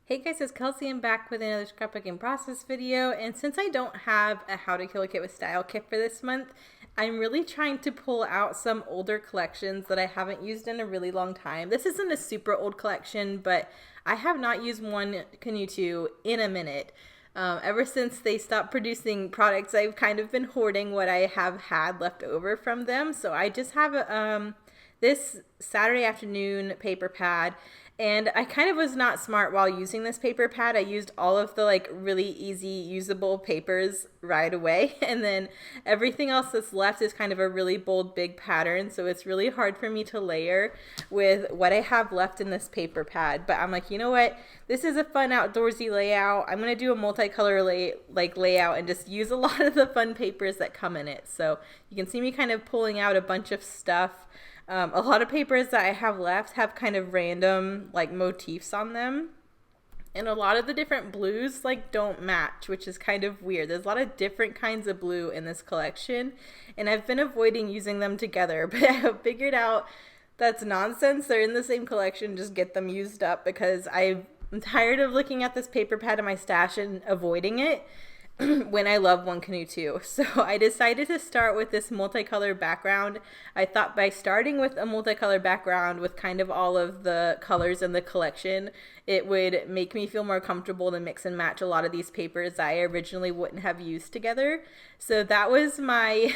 Hey guys, it's Kelsey. I'm back with another scrapbook in process video, and since I don't have a how to kill a kit with style kit for this month, I'm really trying to pull out some older collections that I haven't used in a really long time. This isn't a super old collection, but I have not used one Canoe 2 in a minute. Ever since they stopped producing products, I've kind of been hoarding what I have had left over from them. So I just have this Saturday afternoon paper pad, and I kind of was not smart while using this paper pad. I used all of the really easy usable papers right away, and then everything else that's left is kind of a really bold big pattern, so it's really hard for me to layer with what I have left in this paper pad. But I'm like, you know what, this is a fun outdoorsy layout. I'm gonna do a multicolor layout and just use a lot of the fun papers that come in it. So you can see me kind of pulling out a bunch of stuff. A lot of papers that I have left have kind of random motifs on them. And a lot of the different blues don't match, which is kind of weird. There's a lot of different kinds of blue in this collection, and I've been avoiding using them together, but I have figured out that's nonsense. They're in the same collection, just get them used up, because I'm tired of looking at this paper pad in my stash and avoiding it when I love One Canoe 2. So I decided to start with this multicolor background. I thought by starting with a multicolor background with kind of all of the colors in the collection, it would make me feel more comfortable to mix and match a lot of these papers that I originally wouldn't have used together. So that was my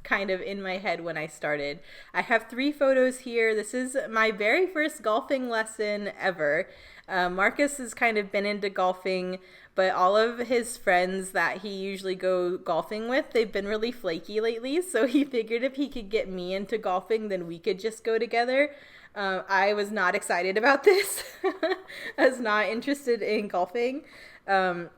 kind of in my head when I started. I have 3 photos here. This is my very first golfing lesson ever. Marcus has kind of been into golfing, but all of his friends that he usually go golfing with, they've been really flaky lately, so he figured if he could get me into golfing, then we could just go together. I was not excited about this. I was not interested in golfing. Um,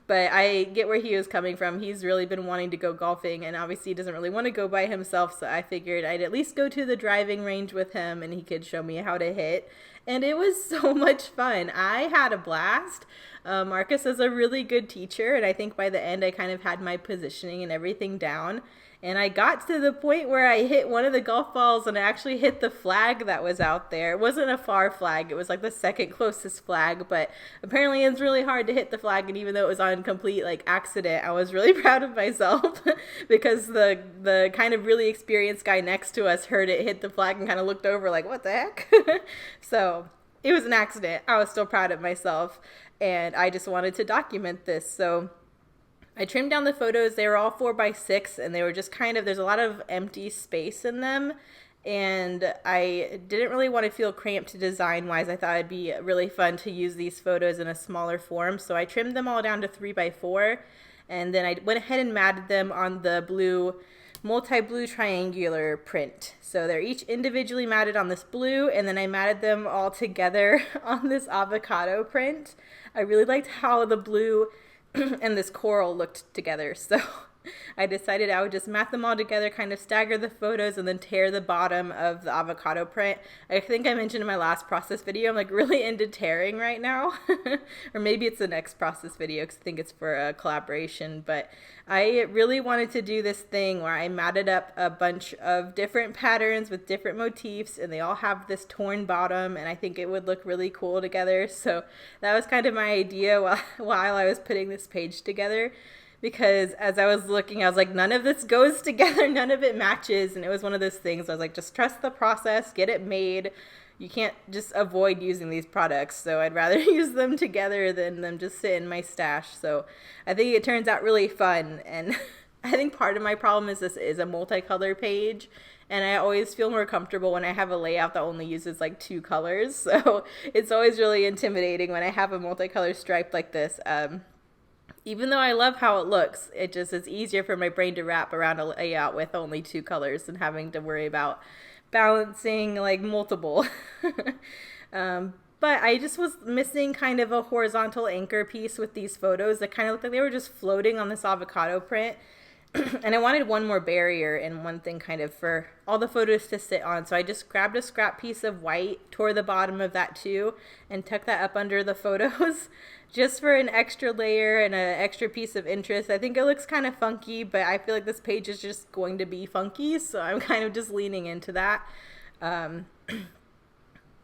but I get where he was coming from. He's really been wanting to go golfing, and obviously he doesn't really want to go by himself, so I figured I'd at least go to the driving range with him and he could show me how to hit. And it was so much fun. I had a blast. Marcus is a really good teacher, and I think by the end I kind of had my positioning and everything down. And I got to the point where I hit one of the golf balls and I actually hit the flag that was out there. It wasn't a far flag, it was like the second closest flag, but apparently it's really hard to hit the flag, and even though it was on complete accident, I was really proud of myself because the kind of really experienced guy next to us heard it hit the flag and kind of looked over like, what the heck? So it was an accident. I was still proud of myself, and I just wanted to document this. So I trimmed down the photos. They were all 4x6, and they were just kind of, there's a lot of empty space in them. And I didn't really want to feel cramped design wise. I thought it'd be really fun to use these photos in a smaller form. So I trimmed them all down to 3x4. And then I went ahead and matted them on the blue, multi-blue triangular print. So they're each individually matted on this blue, and then I matted them all together on this avocado print. I really liked how the blue and this coral looked together, so I decided I would just mat them all together, kind of stagger the photos, and then tear the bottom of the avocado print. I think I mentioned in my last process video, I'm really into tearing right now. Or maybe it's the next process video because I think it's for a collaboration. But I really wanted to do this thing where I matted up a bunch of different patterns with different motifs, and they all have this torn bottom, and I think it would look really cool together. So that was kind of my idea while I was putting this page together, because as I was looking, I was like, none of this goes together, none of it matches. And it was one of those things I was like, just trust the process, get it made. You can't just avoid using these products, so I'd rather use them together than them just sit in my stash. So I think it turns out really fun, and I think part of my problem is this is a multicolor page, and I always feel more comfortable when I have a layout that only uses 2 colors. So it's always really intimidating when I have a multicolor stripe like this. Even though I love how it looks, it just is easier for my brain to wrap around a layout with only 2 colors than having to worry about balancing multiple. But I just was missing kind of a horizontal anchor piece with these photos that kind of looked like they were just floating on this avocado print. And I wanted one more barrier and one thing kind of for all the photos to sit on. So I just grabbed a scrap piece of white, tore the bottom of that too, and tucked that up under the photos just for an extra layer and an extra piece of interest. I think it looks kind of funky, but I feel like this page is just going to be funky, so I'm kind of just leaning into that.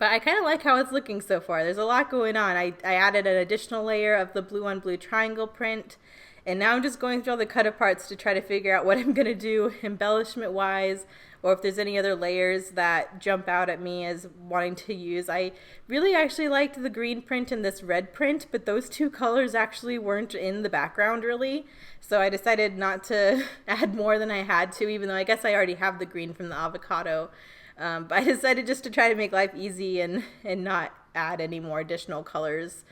But I kind of like how it's looking so far. There's a lot going on. I added an additional layer of the blue on blue triangle print. And now I'm just going through all the cut aparts to try to figure out what I'm going to do embellishment wise, or if there's any other layers that jump out at me as wanting to use. I really actually liked the green print and this red print, but those two colors actually weren't in the background really. So I decided not to add more than I had to, even though I guess I already have the green from the avocado. But I decided just to try to make life easy and not add any more additional colors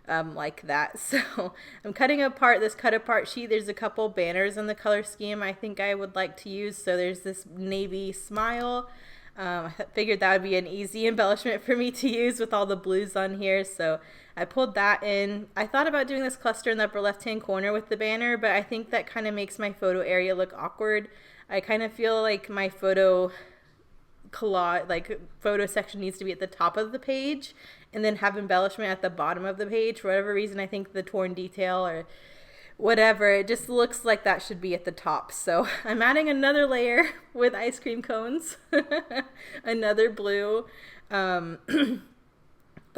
like that. So I'm cutting apart this cut apart sheet. There's a couple banners in the color scheme I think I would like to use. So there's this navy smile. I figured that would be an easy embellishment for me to use with all the blues on here. So I pulled that in. I thought about doing this cluster in the upper left hand corner with the banner, but I think that kind of makes my photo area look awkward. I kind of feel like my photo section needs to be at the top of the page and then have embellishment at the bottom of the page. For whatever reason, I think the torn detail or whatever, it just looks like that should be at the top. So I'm adding another layer with ice cream cones, another blue. But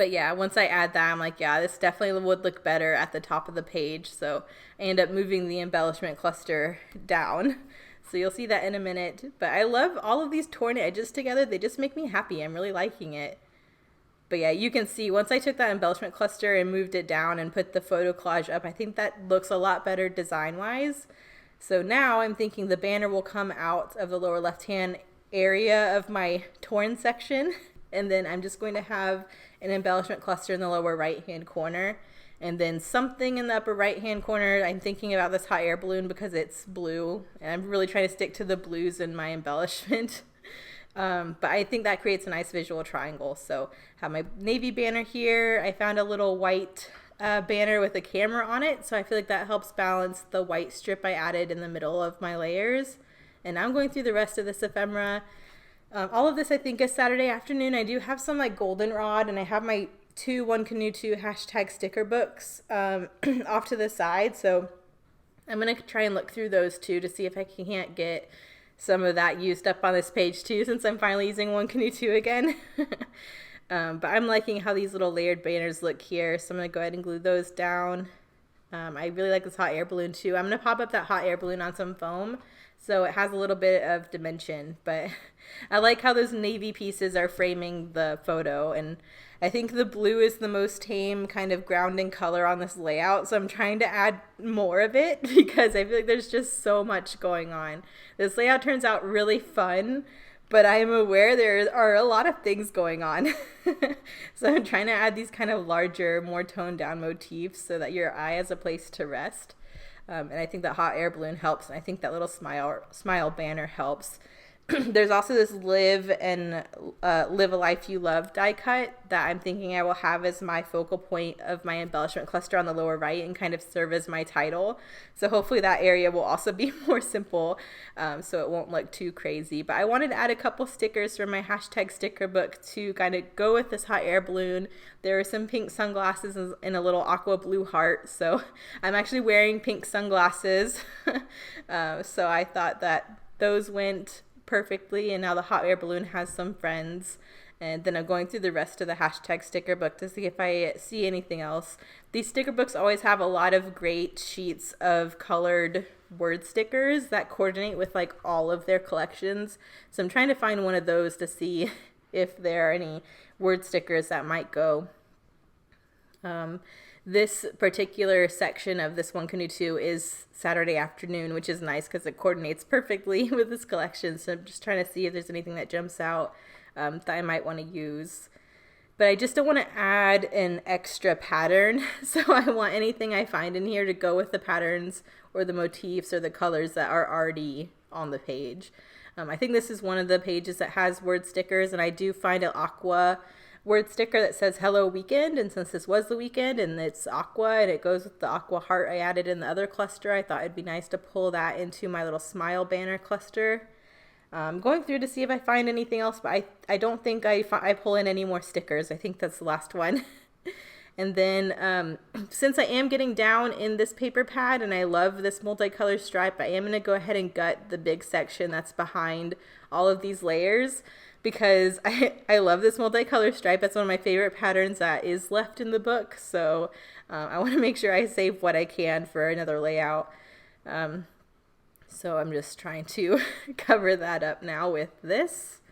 yeah, once I add that, I'm like, yeah, this definitely would look better at the top of the page. So I end up moving the embellishment cluster down. So you'll see that in a minute. But I love all of these torn edges together. They just make me happy. I'm really liking it. But yeah, you can see once I took that embellishment cluster and moved it down and put the photo collage up, I think that looks a lot better design-wise. So now I'm thinking the banner will come out of the lower left-hand area of my torn section. And then I'm just going to have an embellishment cluster in the lower right-hand corner. And then something in the upper right-hand corner, I'm thinking about this hot air balloon because it's blue. And I'm really trying to stick to the blues in my embellishment. But I think that creates a nice visual triangle. So I have my navy banner here. I found a little white banner with a camera on it. So I feel like that helps balance the white strip I added in the middle of my layers. And I'm going through the rest of this ephemera. All of this I think is Saturday afternoon. I do have some like goldenrod, and I have my two One Canoe 2 hashtag sticker books off to the side. So I'm going to try and look through those too to see if I can't get some of that used up on this page too, since I'm finally using One Canoe 2 again. But I'm liking how these little layered banners look here. So I'm going to go ahead and glue those down. I really like this hot air balloon too. I'm going to pop up that hot air balloon on some foam, so it has a little bit of dimension. But I like how those navy pieces are framing the photo, and I think the blue is the most tame kind of grounding color on this layout, so I'm trying to add more of it because I feel like there's just so much going on. This layout turns out really fun, but I am aware there are a lot of things going on. So I'm trying to add these kind of larger, more toned down motifs so that your eye has a place to rest. And I think that hot air balloon helps, and I think that little smile banner helps. There's also this live a life you love die cut that I'm thinking I will have as my focal point of my embellishment cluster on the lower right and kind of serve as my title. So hopefully that area will also be more simple, so it won't look too crazy. But I wanted to add a couple stickers for my hashtag sticker book to kind of go with this hot air balloon. There are some pink sunglasses and a little aqua blue heart, so I'm actually wearing pink sunglasses. So I thought that those went perfectly, and now the hot air balloon has some friends. And then I'm going through the rest of the hashtag sticker book to see if I see anything else. These sticker books always have a lot of great sheets of colored word stickers that coordinate with like all of their collections. So I'm trying to find one of those to see if there are any word stickers that might go. This particular section of this One Canoe 2 is Saturday afternoon, which is nice because it coordinates perfectly with this collection. So I'm just trying to see if there's anything that jumps out that I might want to use. But I just don't want to add an extra pattern. So I want anything I find in here to go with the patterns or the motifs or the colors that are already on the page. I think this is one of the pages that has word stickers, and I do find an aqua word sticker that says hello weekend, and since this was the weekend and it's aqua and it goes with the aqua heart I added in the other cluster, I thought it'd be nice to pull that into my little smile banner cluster. I'm going through to see if I find anything else, but I don't think I pull in any more stickers. I think that's the last one. And then since I am getting down in this paper pad and I love this multicolor stripe, I am going to go ahead and gut the big section that's behind all of these layers, because I love this multicolor stripe. That's one of my favorite patterns that is left in the book. So I want to make sure I save what I can for another layout. So I'm just trying to cover that up now with this.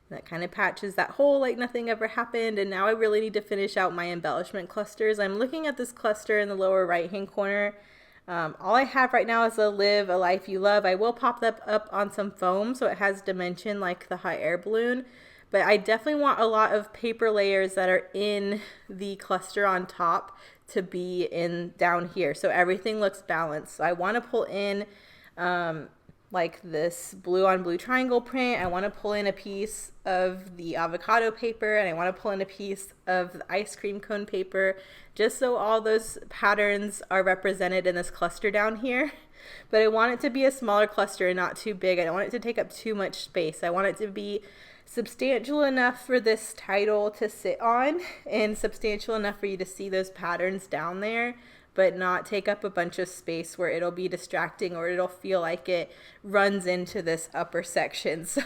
That kind of patches that hole like nothing ever happened. And now I really need to finish out my embellishment clusters. I'm looking at this cluster in the lower right hand corner. All I have right now is a Live a Life You Love. I will pop that up on some foam so it has dimension like the hot air balloon. But I definitely want a lot of paper layers that are in the cluster on top to be in down here, so everything looks balanced. So I want to pull in like this blue on blue triangle print. I want to pull in a piece of the avocado paper, and I want to pull in a piece of the ice cream cone paper, just so all those patterns are represented in this cluster down here. But I want it to be a smaller cluster and not too big. I don't want it to take up too much space. I want it to be substantial enough for this title to sit on and substantial enough for you to see those patterns down there, but not take up a bunch of space where it'll be distracting or it'll feel like it runs into this upper section. So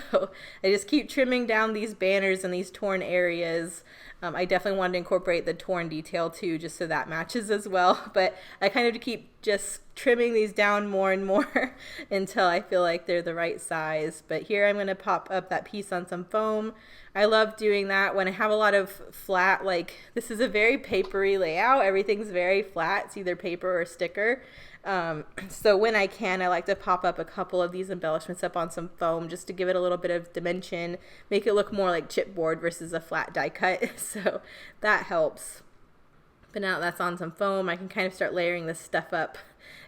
I just keep trimming down these banners and these torn areas. I definitely wanted to incorporate the torn detail too, just so that matches as well. But I kind of keep just trimming these down more and more until I feel like they're the right size. But here I'm going to pop up that piece on some foam. I love doing that when I have a lot of flat, like this is a very papery layout. Everything's very flat. It's either paper or sticker. So when I can, I like to pop up a couple of these embellishments up on some foam just to give it a little bit of dimension, make it look more like chipboard versus a flat die cut. So that helps. But now that's on some foam, I can kind of start layering this stuff up.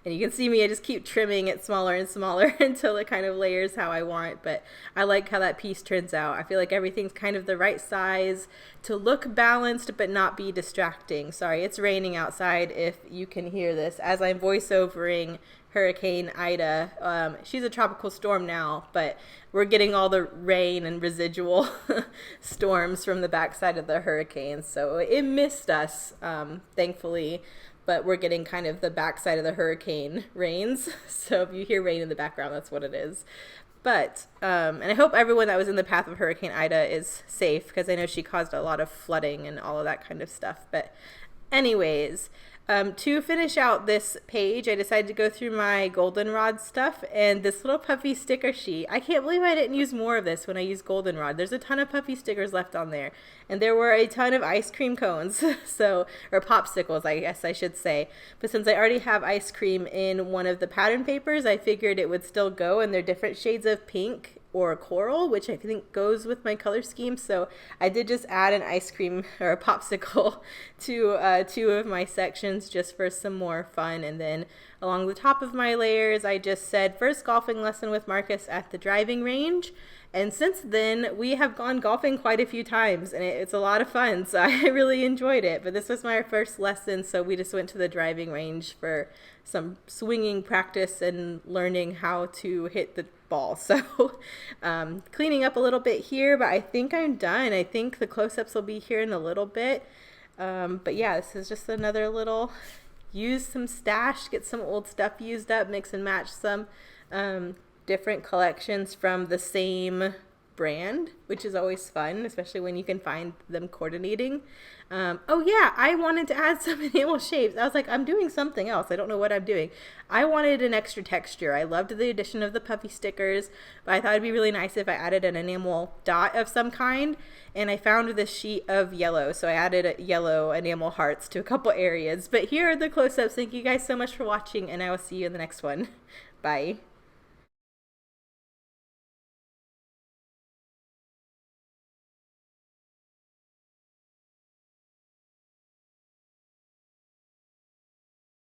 And you can see me, I just keep trimming it smaller and smaller until it kind of layers how I want. But I like how that piece turns out. I feel like everything's kind of the right size to look balanced but not be distracting. Sorry, it's raining outside if you can hear this as I'm voiceovering Hurricane Ida. She's a tropical storm now, but we're getting all the rain and residual storms from the backside of the hurricane. So it missed us, thankfully. But we're getting kind of the backside of the hurricane rains. So if you hear rain in the background, that's what it is. But, and I hope everyone that was in the path of Hurricane Ida is safe, because I know she caused a lot of flooding and all of that kind of stuff. But anyways, to finish out this page, I decided to go through my goldenrod stuff and this little puffy sticker sheet. I can't believe I didn't use more of this when I used goldenrod. There's a ton of puffy stickers left on there, and there were a ton of ice cream cones, so, or popsicles, I guess I should say. But since I already have ice cream in one of the pattern papers, I figured it would still go, and they're different shades of pink or coral, which I think goes with my color scheme. So I did just add an ice cream or a popsicle to two of my sections just for some more fun. And then along the top of my layers, I just said first golfing lesson with Marcus at the driving range. And since then, we have gone golfing quite a few times, and it's a lot of fun, so I really enjoyed it. But this was my first lesson, so we just went to the driving range for some swinging practice and learning how to hit the ball. So cleaning up a little bit here, but I think I'm done. I think the close-ups will be here in a little bit. But yeah, this is just another little use some stash, get some old stuff used up, mix and match some different collections from the same brand, which is always fun, especially when you can find them coordinating. Oh yeah, I wanted to add some enamel shapes. I was like, I'm doing something else. I don't know what I'm doing. I wanted an extra texture. I loved the addition of the puffy stickers, but I thought it'd be really nice if I added an enamel dot of some kind, and I found this sheet of yellow, so I added yellow enamel hearts to a couple areas. But here are the close-ups. Thank you guys so much for watching, and I will see you in the next one. Bye.